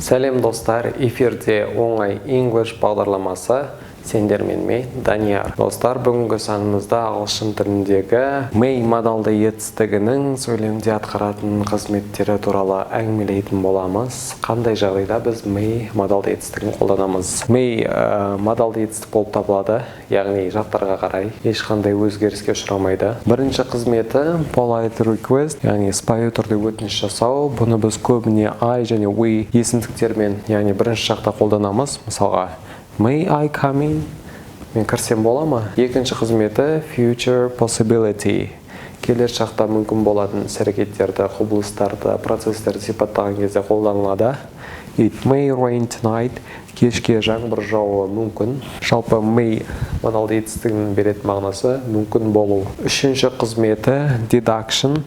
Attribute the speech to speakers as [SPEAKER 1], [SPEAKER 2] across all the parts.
[SPEAKER 1] Сәлем достар, эфирде оңай English бағдарламасы сендермен мен Данияр. Достар, бүгінгі санымызда ағылшын тіліндегі may модалды етістігінің сөйлемде атқаратын қызметтері туралы әңгімелейтін боламыз. Қандай жағдайда біз may модалды етістігін қолданамыз? May модалды етістік болып табылады, яғни жақтарға қарай ешқандай өзгеріске ұшырамайды. Бірінші қызметі polite request, яғни сыпайы түрде өтініш жасау. Бұны біз көбіне I және we есімдіктермен, яғни бірінші жақта қолданамыз. Мысалға, may I come in? Мен кірсем бола ма? Екінші қызметі future possibility. Келер шақта мүмкін болатын іс-әрекеттерді, құбылыстарды, процестерді сипаттаған кезде қолданылады. It may rain tonight. Кешке жаңбыр жауы мүмкін. Жалпы may модалды етістігінің беретін мағынасы мүмкін болу. Үшінші қызметі deduction.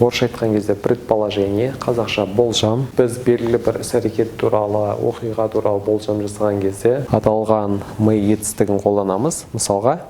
[SPEAKER 1] Орысша айтқан кезде предположение, қазақша болжам. Біз белгілі бір іс-әрекет туралы, оқиға туралы болжам жасаған кезде аталған may етістігін қолданамыз. Мысалға,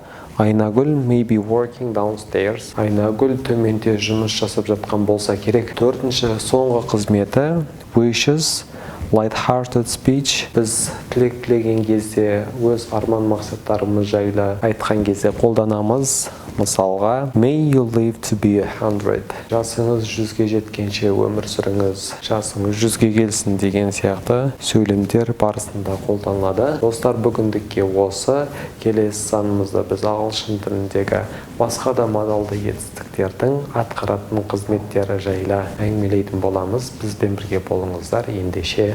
[SPEAKER 1] Айнагүл may be working downstairs. Айнагүл төменде жұмыс жасап жатқан болса керек. Төртінші соңғы қызметі wishes, light-hearted speech. Біз тілеген кезде өз арман мақсаттарымыз жайлы айтқан кезде қолданамыз. Мысалға, may you live to be 100. Жасыңыз 100-ге жеткенше өмір сүріңіз, жасыңыз 100-ге келсін деген сияқты сөйлемдер барысында қолданылады. Достар, бүгіндікке осы. Келесі санымызда біз ағылшын тіліндегі басқа да модалды етістіктердің атқаратын қызметтері жайлы әңгімелейтін боламыз. Бізбен бірге болыңыздар. Ендеше